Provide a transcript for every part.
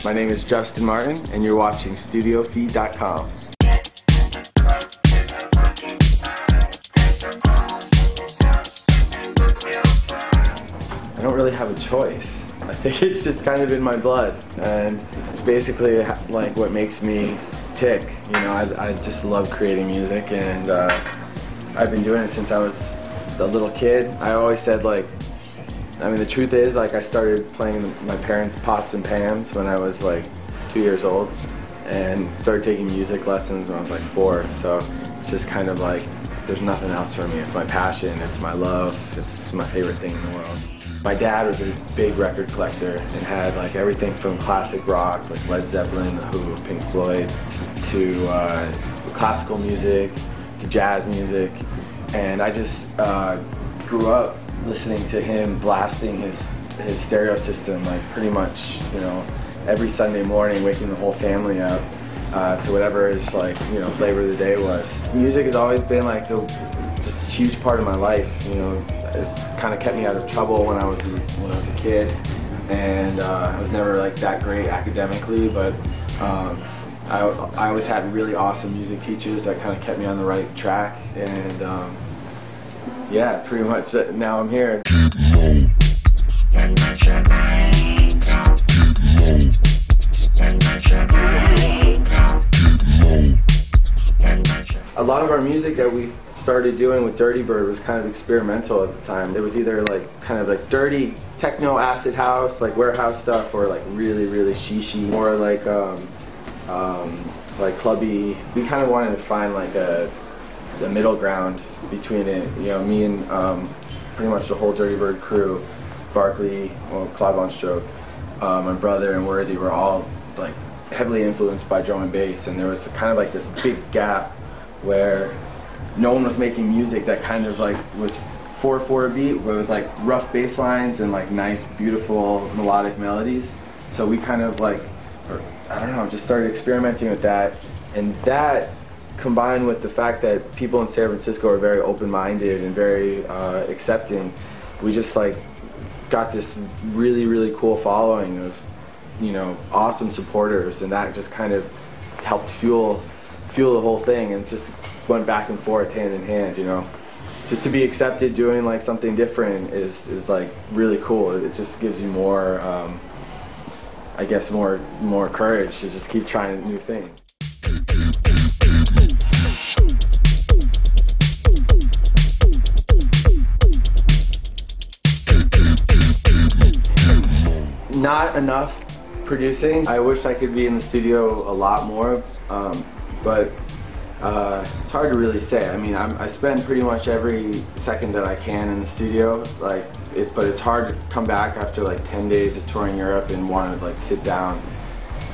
My name is Justin Martin, and you're watching StudioFeed.com. I don't really have a choice. I think it's just kind of in my blood, and it's basically like what makes me tick. You know, I just love creating music, and I've been doing it since I was a little kid. I always said, like, I mean, the truth is, like, I started playing my parents' pots and pans when I was like 2 years old, and started taking music lessons when I was like 4. So it's just kind of like, there's nothing else for me. It's my passion, it's my love, it's my favorite thing in the world. My dad was a big record collector and had like everything from classic rock, like Led Zeppelin, The Who, Pink Floyd, to classical music, to jazz music. And I just grew up listening to him blasting his stereo system, like pretty much, you know, every Sunday morning, waking the whole family up to whatever his, like, you know, flavor of the day was. Music has always been like just a huge part of my life. You know, it's kind of kept me out of trouble when I was a kid, and I was never like that great academically, but I always had really awesome music teachers that kind of kept me on the right track, and yeah, pretty much now I'm here. A lot of our music that we started doing with Dirty Bird was kind of experimental at the time. It was either like kind of like dirty techno acid house, like warehouse stuff, or like really shishi, or like clubby. We kind of wanted to find like the middle ground between it. You know, me and pretty much the whole Dirty Bird crew, Barkley, well, Clive on Stroke, my brother and Worthy were all like heavily influenced by drum and bass, and there was kind of like this big gap where no one was making music that kind of like was 4/4 beat with like rough bass lines and like nice, beautiful melodic melodies. So we kind of like, I don't know, just started experimenting with that, and that combined with the fact that people in San Francisco are very open-minded and very accepting, we just like got this really cool following of, you know, awesome supporters, and that just kind of helped fuel the whole thing, and just went back and forth hand in hand. You know, just to be accepted doing like something different is like really cool. It just gives you more, I guess, more courage to just keep trying new things. Not enough producing. I wish I could be in the studio a lot more, but it's hard to really say. I mean, I spend pretty much every second that I can in the studio, but it's hard to come back after like 10 days of touring Europe and want to like sit down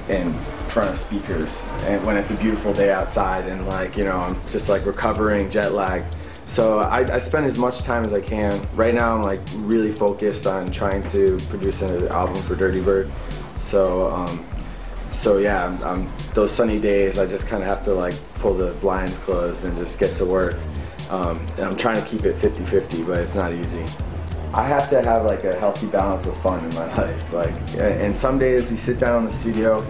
in front of speakers, and when it's a beautiful day outside, and like, you know, I'm just like recovering, jet lagged. So I spend as much time as I can. Right now I'm like really focused on trying to produce an album for Dirty Bird. So yeah, those sunny days I just kind of have to like pull the blinds closed and just get to work. And I'm trying to keep it 50-50, but it's not easy. I have to have like a healthy balance of fun in my life. Like, and some days you sit down in the studio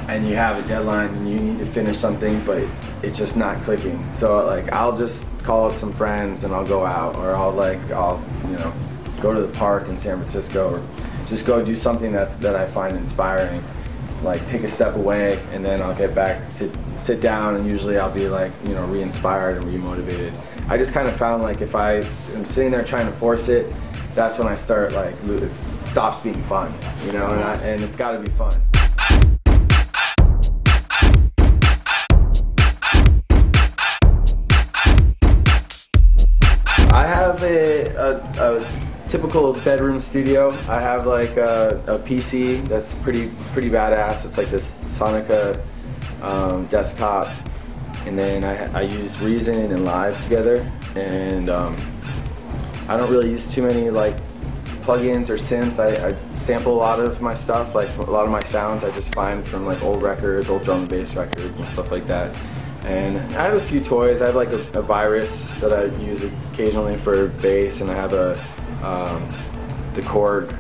and you have a deadline and you need to finish something, but it's just not clicking. So like, I'll just call up some friends and I'll go out, or I'll you know, go to the park in San Francisco, or just go do something that I find inspiring. Like, take a step away, and then I'll get back to sit down, and usually I'll be like, you know, re-inspired and re-motivated. I just kind of found like if I am sitting there trying to force it, that's when I start like, it stops being fun, you know, and it's got to be fun. I have a typical bedroom studio. I have like a PC that's pretty badass. It's like this Sonica desktop, and then I use Reason and Live together, and I don't really use too many like plugins or synths. I sample a lot of my stuff, like a lot of my sounds I just find from like old records, old drum and bass records and stuff like that. And I have a few toys. I have like a virus that I use occasionally for bass, and I have the Korg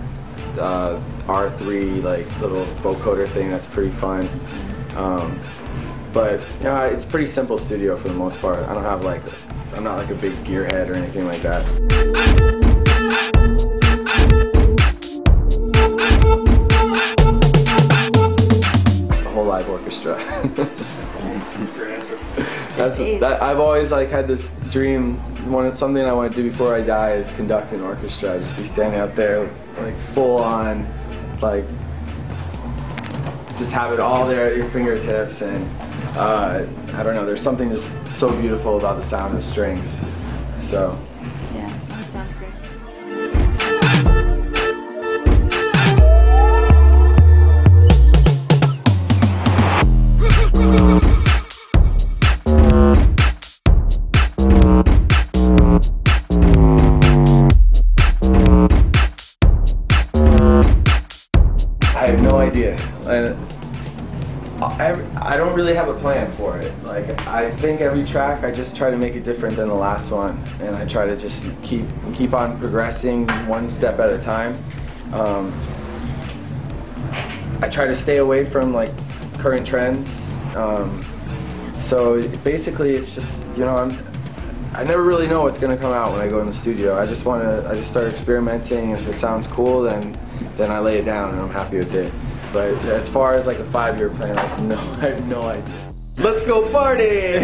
R3 like little vocoder thing that's pretty fun. But you know, it's pretty simple studio for the most part. I don't have like, I'm not like a big gearhead or anything like that. A whole live orchestra. I've always like had this dream. Something I want to do before I die is conduct an orchestra. Just be standing out there like full on, like just have it all there at your fingertips, and I don't know, there's something just so beautiful about the sound of strings. So yeah, that sounds great. I have no idea. I don't really have a plan for it. Like, I think every track I just try to make it different than the last one, and I try to just keep on progressing one step at a time. I try to stay away from like current trends. So basically, it's just, you know, I never really know what's gonna come out when I go in the studio. I just start experimenting. If it sounds cool, then I lay it down and I'm happy with it. But as far as like a 5-year plan, I have no idea. Let's go party!